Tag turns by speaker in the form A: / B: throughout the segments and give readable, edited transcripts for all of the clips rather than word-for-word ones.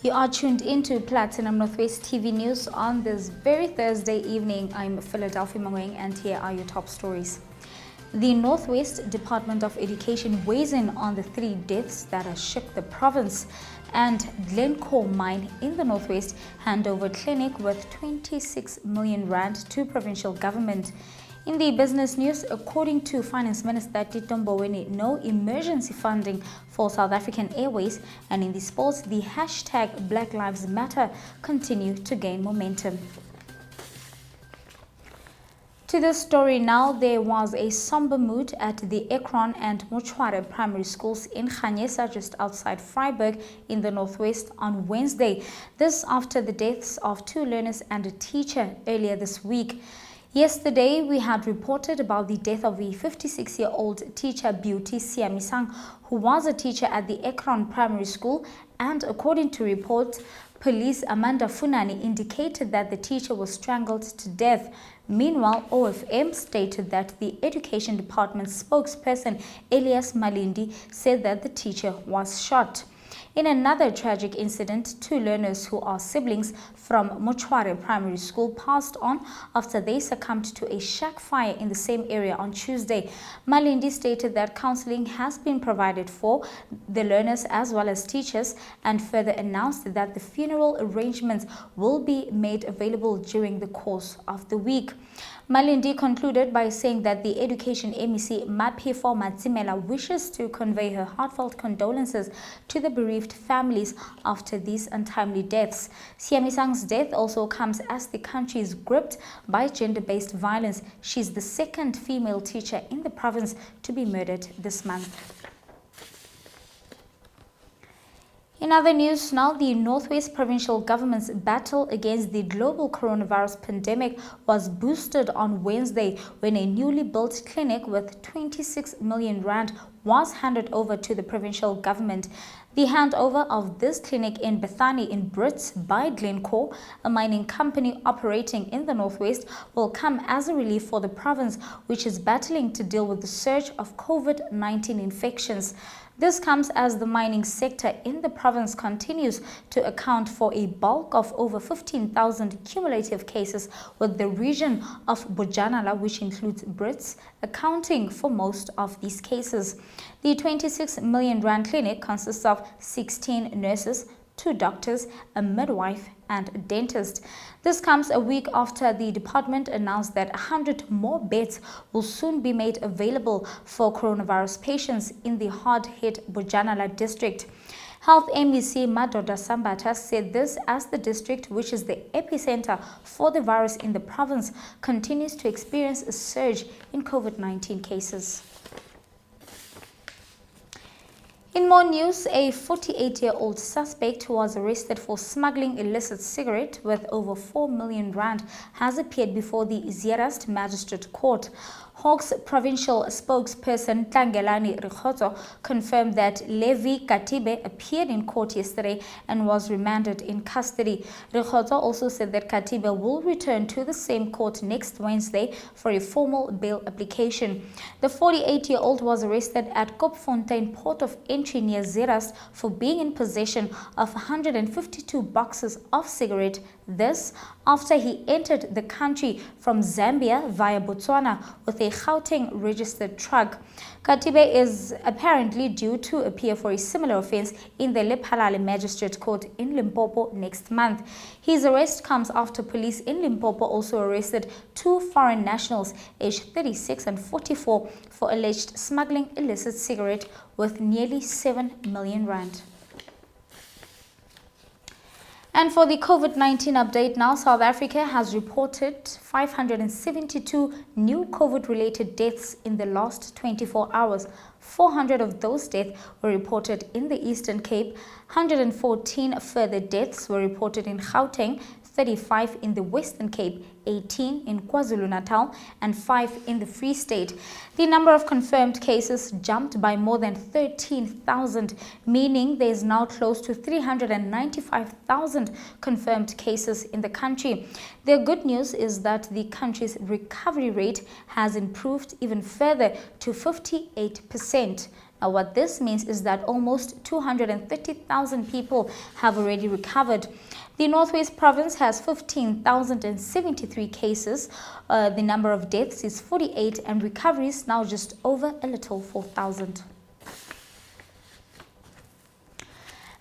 A: You are tuned into Platinum Northwest TV News on this very Thursday evening. I'm Philadelphia Mangweng and here are your top stories. The Northwest Department of Education weighs in on the 3 deaths that have shook the province, and Glencore mine in the Northwest handover clinic with 26 million rand to provincial government. In the business news, according to Finance Minister Tito Mboweni, no emergency funding for South African Airways. And in the sports, the hashtag Black Lives Matter continue to gain momentum. To the story now, there was a somber mood at the Ekron and Mochware primary schools in Khanyesa, just outside Freiburg in the Northwest on Wednesday. This after the deaths of 2 learners and a teacher earlier this week. Yesterday, we had reported about the death of a 56-year-old teacher, Beauty Siamisang, who was a teacher at the Ekron primary school, and according to reports, police Amanda Funani indicated that the teacher was strangled to death. Meanwhile, OFM stated that the Education Department spokesperson Elias Malindi said that the teacher was shot. In another tragic incident, 2 learners who are siblings from Mochware Primary School passed on after they succumbed to a shack fire in the same area on Tuesday. Malindi stated that counseling has been provided for the learners as well as teachers, and further announced that the funeral arrangements will be made available during the course of the week. Malindi concluded by saying that the Education MEC Maphefo Matsimela wishes to convey her heartfelt condolences to the bereaved families after these untimely deaths. Siamisang's death also comes as the country is gripped by gender-based violence. She's the 2nd female teacher in the province to be murdered this month. In other news now, the Northwest Provincial Government's battle against the global coronavirus pandemic was boosted on Wednesday when a newly built clinic with 26 million rand was handed over to the provincial government. The handover of this clinic in Bethany in Brits by Glencore, a mining company operating in the Northwest, will come as a relief for the province, which is battling to deal with the surge of COVID-19 infections. This comes as the mining sector in the province continues to account for a bulk of over 15,000 cumulative cases, with the region of Bojanala, which includes Brits, accounting for most of these cases. The 26 million rand clinic consists of 16 nurses, 2 doctors, a midwife, and a dentist. This comes a week after the department announced that 100 more beds will soon be made available for coronavirus patients in the hard-hit Bojanala district. Health MEC Madoda Sambata said this as the district, which is the epicenter for the virus in the province, continues to experience a surge in COVID-19 cases. In more news, a 48-year-old suspect who was arrested for smuggling illicit cigarette with over 4 million rand has appeared before the Zeerust Magistrate Court. Hawks provincial spokesperson Tlangelani Rikhotso confirmed that Levi Katibe appeared in court yesterday and was remanded in custody. Rikhotso also said that Katibe will return to the same court next Wednesday for a formal bail application. The 48-year-old was arrested at Kopfontein Port of Entry near Zeerust for being in possession of 152 boxes of cigarette. This after he entered the country from Zambia via Botswana with a Gauteng registered truck. Katibe is apparently due to appear for a similar offense in the Lephalale Magistrate Court in Limpopo next month. His arrest comes after police in Limpopo also arrested 2 foreign nationals aged 36 and 44 for alleged smuggling illicit cigarette with nearly 7 million rand. And for the COVID-19 update now, South Africa has reported 572 new COVID-related deaths in the last 24 hours. 400 of those deaths were reported in the Eastern Cape. 114 further deaths were reported in Gauteng, 35 in the Western Cape, 18 in KwaZulu-Natal, and 5 in the Free State. The number of confirmed cases jumped by more than 13,000, meaning there is now close to 395,000 confirmed cases in the country. The good news is that the country's recovery rate has improved even further to 58%. Now, what this means is that almost 230,000 people have already recovered. The Northwest Province has 15,073 cases. The number of deaths is 48 and recoveries now just over a little 4,000.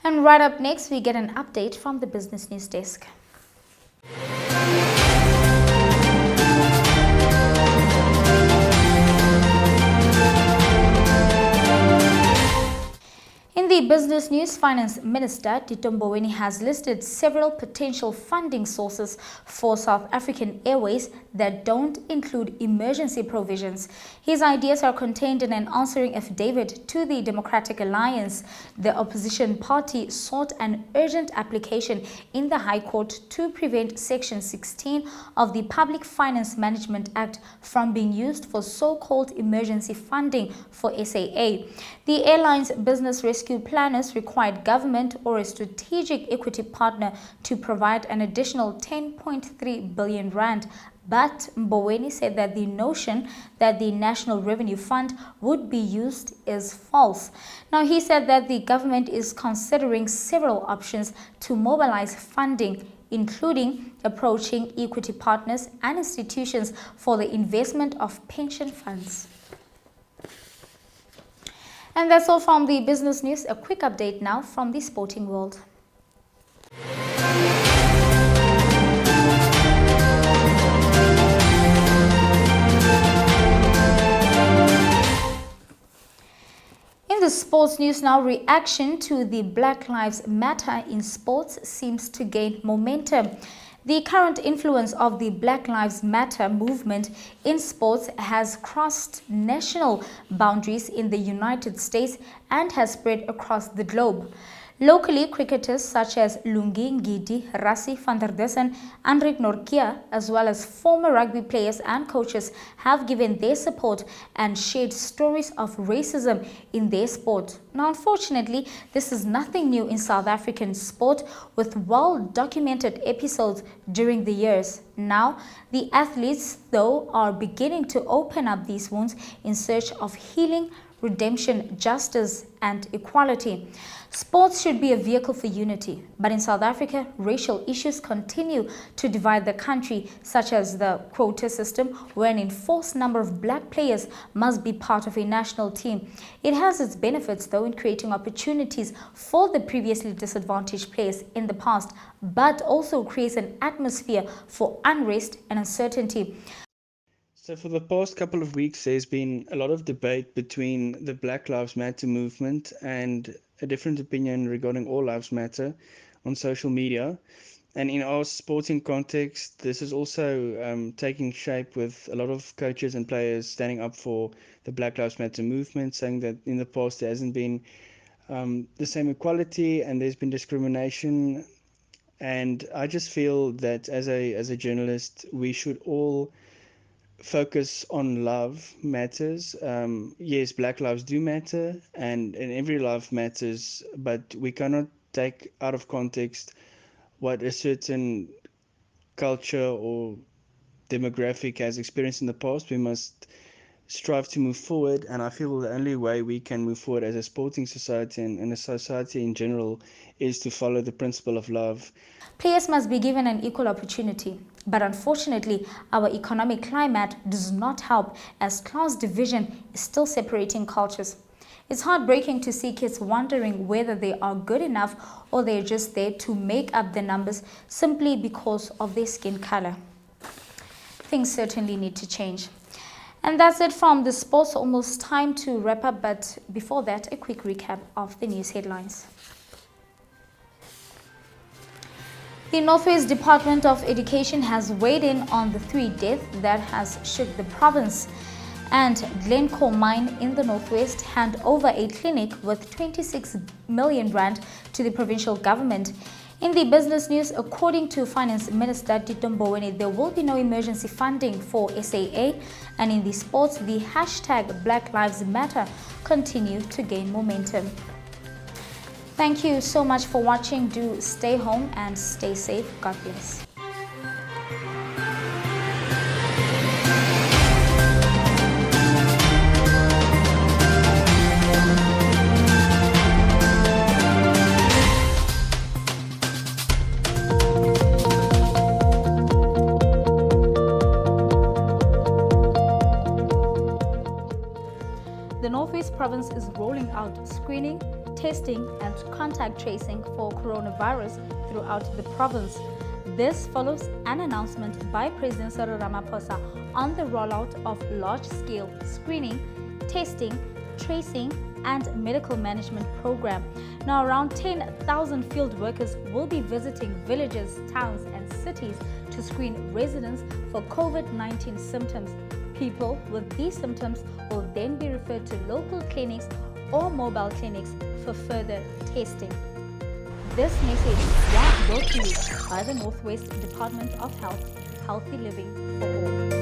A: And right up next, we get an update from the Business News Desk. In the business news, Finance Minister Tito Mboweni has listed several potential funding sources for South African Airways that don't include emergency provisions. His ideas are contained in an answering affidavit to the Democratic Alliance. The opposition party sought an urgent application in the High Court to prevent Section 16 of the Public Finance Management Act from being used for so-called emergency funding for SAA. The airline's business rescue planners required government or a strategic equity partner to provide an additional 10.3 billion rand. But Mboweni said that the notion that the National Revenue Fund would be used is false. Now, he said that the government is considering several options to mobilize funding, including approaching equity partners and institutions for the investment of pension funds. And that's all from the business news. A quick update now from the sporting world. In the sports news now, reaction to the Black Lives Matter in sports seems to gain momentum. The current influence of the Black Lives Matter movement in sports has crossed national boundaries in the United States and has spread across the globe. Locally, cricketers such as Lungi Ngidi, Rassie van der Dussen, Andrik Nortje, as well as former rugby players and coaches have given their support and shared stories of racism in their sport. Now, unfortunately, this is nothing new in South African sport, with well-documented episodes during the years. Now, the athletes, though, are beginning to open up these wounds in search of healing, redemption, justice, and equality. Sports should be a vehicle for unity, but in South Africa, racial issues continue to divide the country, such as the quota system, where an enforced number of black players must be part of a national team. It has its benefits, though, in creating opportunities for the previously disadvantaged players in the past, but also creates an atmosphere for unrest and uncertainty.
B: So for the past couple of weeks, there's been a lot of debate between the Black Lives Matter movement and a different opinion regarding All Lives Matter on social media. And in our sporting context, this is also taking shape with a lot of coaches and players standing up for the Black Lives Matter movement, saying that in the past there hasn't been the same equality and there's been discrimination. And I just feel that as a journalist, we should all focus on love matters. Yes, black lives do matter, and every life matters, but we cannot take out of context what a certain culture or demographic has experienced in the past. We must strive to move forward, and I feel the only way we can move forward as a sporting society and a society in general is to follow the principle of love.
A: Players must be given an equal opportunity, but unfortunately, our economic climate does not help, as class division is still separating cultures. It's heartbreaking to see kids wondering whether they are good enough or they're just there to make up the numbers simply because of their skin color. Things certainly need to change. And that's it from the sports. Almost time to wrap up, but before that, a quick recap of the news headlines. The Northwest Department of Education has weighed in on the 3 deaths that has shook the province. And Glencore Mine in the Northwest hand over a clinic with 26 million rand to the provincial government. In the business news, according to Finance Minister Tito Mboweni, there will be no emergency funding for SAA. And in the sports, the hashtag Black Lives Matter continue to gain momentum. Thank you so much for watching. Do stay home and stay safe. God bless. The Northwest Province is rolling out screening, testing, and contact tracing for coronavirus throughout the province. This follows an announcement by President Cyril Ramaphosa on the rollout of large-scale screening, testing, tracing, and medical management program. Now, around 10,000 field workers will be visiting villages, towns, and cities to screen residents for COVID-19 symptoms. People with these symptoms will then be referred to local clinics or mobile clinics for further testing. This message was brought to you by the Northwest Department of Health, Healthy Living for All.